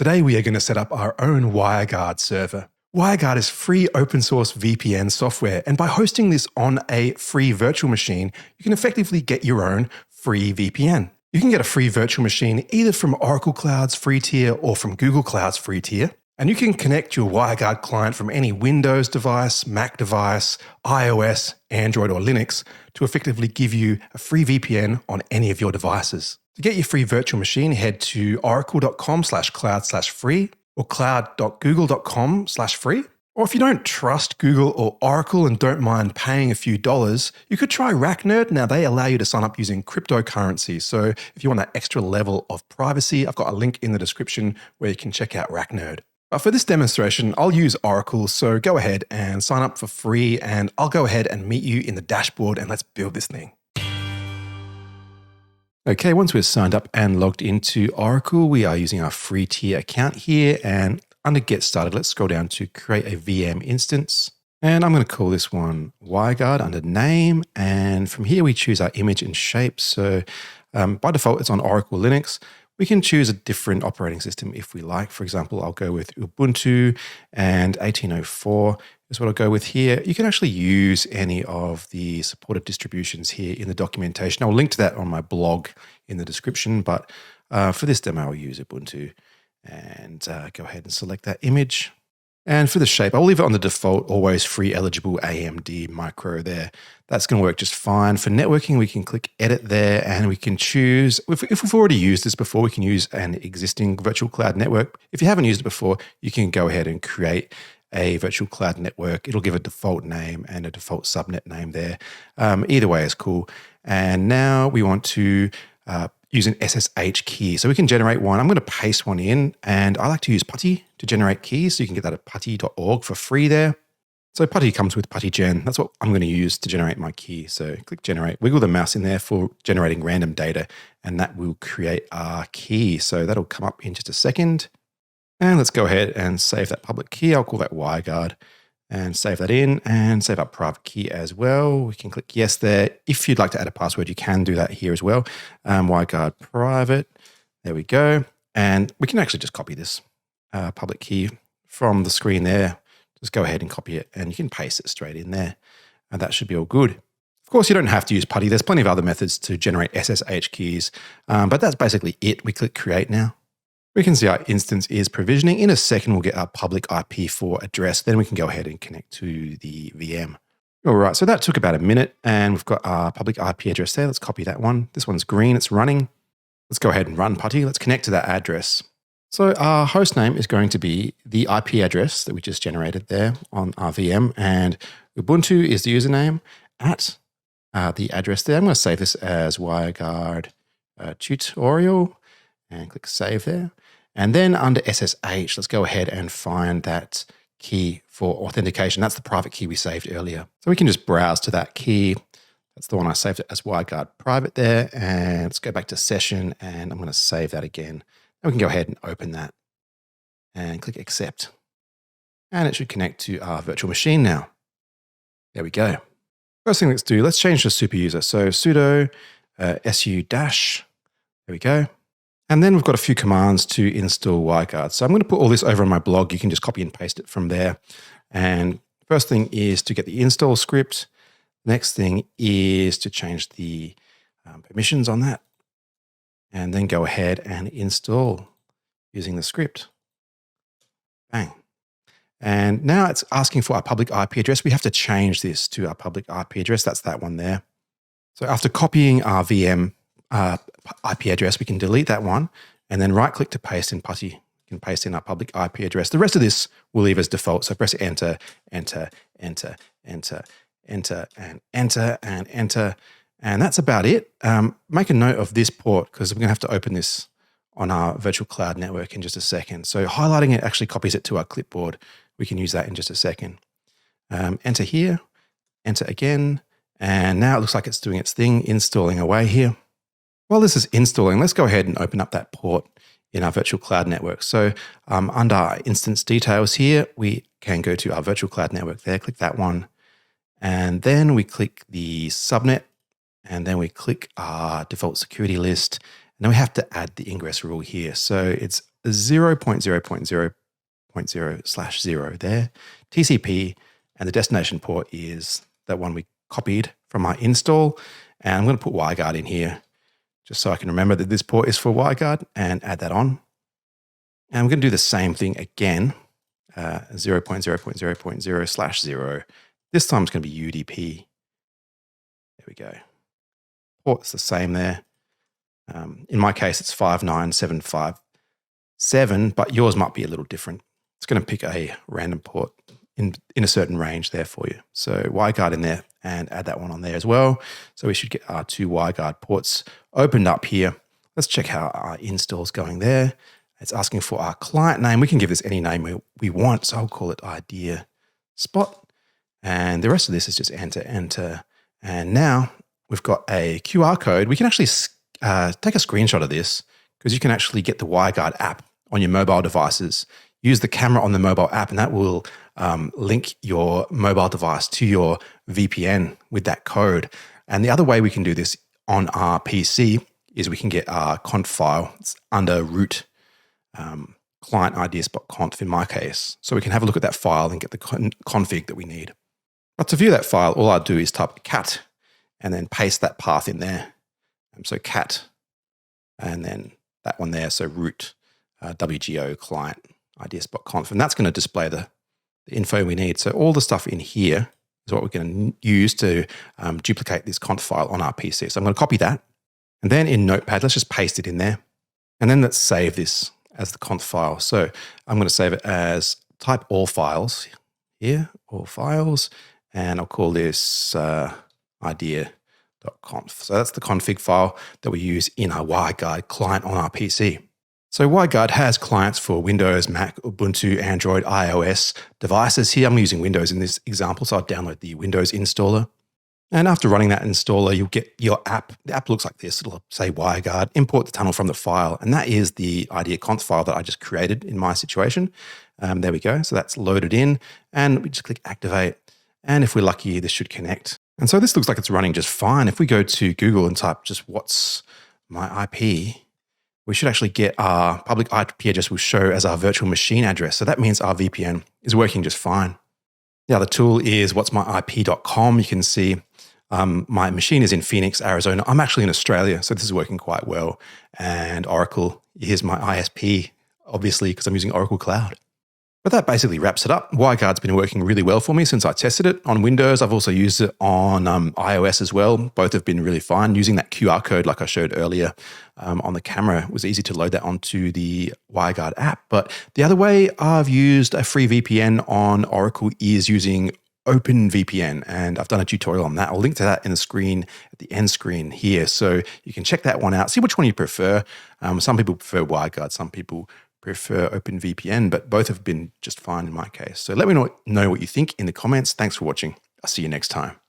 Today we are going to set up our own WireGuard server. WireGuard is free open source VPN software, and by hosting this on a free virtual machine, you can effectively get your own free VPN. You can get a free virtual machine either from Oracle Cloud's free tier or from Google Cloud's free tier, and you can connect your WireGuard client from any Windows device, Mac device, iOS, Android or Linux to effectively give you a free VPN on any of your devices. To get your free virtual machine, head to oracle.com/cloud/free or cloud.google.com/free. Or if you don't trust Google or Oracle and don't mind paying a few dollars, you could try RackNerd. Now, they allow you to sign up using cryptocurrency. So if you want that extra level of privacy, I've got a link in the description where you can check out RackNerd. But for this demonstration, I'll use Oracle. So go ahead and sign up for free, and I'll go ahead and meet you in the dashboard and let's build this thing. Okay, once we're signed up and logged into Oracle, we are using our free tier account here, and under Get Started, let's scroll down to create a VM instance. And I'm going to call this one WireGuard under name. And from here, we choose our image and shape. So by default, it's on Oracle Linux. We can choose a different operating system if we like. For example, I'll go with Ubuntu, and 1804 is what I'll go with here. You can actually use any of the supported distributions here in the documentation. I'll link to that on my blog in the description, but for this demo, I'll use Ubuntu and go ahead and select that image. And for the shape, I'll leave it on the default, always free eligible AMD micro there. That's going to work just fine. For networking, we can click edit there and we can choose, if we've already used this before, we can use an existing virtual cloud network. If you haven't used it before, you can go ahead and create a virtual cloud network. It'll give a default name and a default subnet name there. Either way is cool. And now we want to use an SSH key. So we can generate one. I'm going to paste one in, and I like to use PuTTY to generate keys. So you can get that at putty.org for free there. So PuTTY comes with PuTTyGen. That's what I'm going to use to generate my key. So click generate, wiggle the mouse in there for generating random data, and that will create our key. So that'll come up in just a second. And let's go ahead and save that public key. I'll call that WireGuard and save that in and save our private key as well. We can click yes there. If you'd like to add a password, you can do that here as well. WireGuard private. There we go. And we can actually just copy this public key from the screen there. Just go ahead and copy it and you can paste it straight in there. And that should be all good. Of course, you don't have to use PuTTY. There's plenty of other methods to generate SSH keys, but that's basically it. We click create now. We can see our instance is provisioning. In a second, we'll get our public IP4 address. Then we can go ahead and connect to the VM. All right, so that took about a minute, and we've got our public IP address there. Let's copy that one. This one's green, it's running. Let's go ahead and run PuTTY. Let's connect to that address. So our host name is going to be the IP address that we just generated there on our VM, and Ubuntu is the username at the address there. I'm going to save this as WireGuard tutorial and click save there. And then under SSH, let's go ahead and find that key for authentication. That's the private key we saved earlier. So we can just browse to that key. That's the one I saved it as WireGuard private there. And let's go back to session and I'm going to save that again. And we can go ahead and open that and click accept. And it should connect to our virtual machine now. There we go. First thing let's do, let's change the super user. So sudo su dash, there we go. And then we've got a few commands to install WireGuard. So I'm going to put all this over on my blog. You can just copy and paste it from there. And first thing is to get the install script. Next thing is to change the permissions on that. And then go ahead and install using the script. Bang. And now it's asking for our public IP address. We have to change this to our public IP address. That's that one there. So after copying our VM IP address, we can delete that one and then right click to paste in PuTTY. We can paste in our public IP address. The rest of this we'll leave as default. So press enter, enter, enter, enter, enter, and enter, and enter. And that's about it. Make a note of this port because we're going to have to open this on our virtual cloud network in just a second. So highlighting it actually copies it to our clipboard. We can use that in just a second. Enter here, enter again. And now it looks like it's doing its thing, installing away here. While this is installing, let's go ahead and open up that port in our virtual cloud network. So under our instance details here, we can go to our virtual cloud network there, click that one. And then we click the subnet, and then we click our default security list. And then we have to add the ingress rule here. So it's 0.0.0.0/0 there, TCP, and the destination port is that one we copied from my install. And I'm going to put WireGuard in here just so I can remember that this port is for WireGuard and add that on. And I'm going to do the same thing again, 0.0.0.0/0. This time it's going to be UDP. There we go. Port's the same there. In my case, it's 59757, but yours might be a little different. It's going to pick a random port in a certain range there for you. So WireGuard in there and add that one on there as well. So we should get our 2 WireGuard ports opened up here. Let's check how our install is going there. It's asking for our client name. We can give this any name we want. So I'll call it Idea Spot. And the rest of this is just enter. And now we've got a QR code. We can actually take a screenshot of this because you can actually get the WireGuard app on your mobile devices. Use the camera on the mobile app, and that will link your mobile device to your VPN with that code. And the other way we can do this on our PC is we can get our conf file. It's under root client ideas.conf in my case. So we can have a look at that file and get the config that we need. But to view that file, all I do is type cat and then paste that path in there. So cat and then that one there. So root WGO client ideas.conf. And that's going to display the info we need. So all the stuff in here is what we're going to use to duplicate this conf file on our PC. So I'm going to copy that. And then in Notepad, let's just paste it in there. And then let's save this as the conf file. So I'm going to save it as type all files here, all files, and I'll call this idea.conf. So that's the config file that we use in our WireGuard client on our PC. So WireGuard has clients for Windows, Mac, Ubuntu, Android, iOS devices. Here I'm using Windows in this example, so I'll download the Windows installer. And after running that installer, you'll get your app. The app looks like this. It'll say WireGuard, import the tunnel from the file. And that is the idea.conf file that I just created in my situation. There we go. So that's loaded in. And we just click activate. And if we're lucky, this should connect. And so this looks like it's running just fine. If we go to Google and type just what's my IP, we should actually get our public IP address will show as our virtual machine address. So that means our VPN is working just fine. The other tool is what'smyip.com. You can see my machine is in Phoenix, Arizona. I'm actually in Australia, so this is working quite well. And Oracle, here's my ISP, obviously, because I'm using Oracle Cloud. But that basically wraps it up. WireGuard's been working really well for me since I tested it on Windows. I've also used it on iOS as well. Both have been really fine. Using that QR code, like I showed earlier on the camera, it was easy to load that onto the WireGuard app. But the other way I've used a free VPN on Oracle is using OpenVPN, and I've done a tutorial on that. I'll link to that in the screen, at the end screen here. So you can check that one out, see which one you prefer. Some people prefer WireGuard, some people prefer OpenVPN, but both have been just fine in my case. So let me know what you think in the comments. Thanks for watching. I'll see you next time.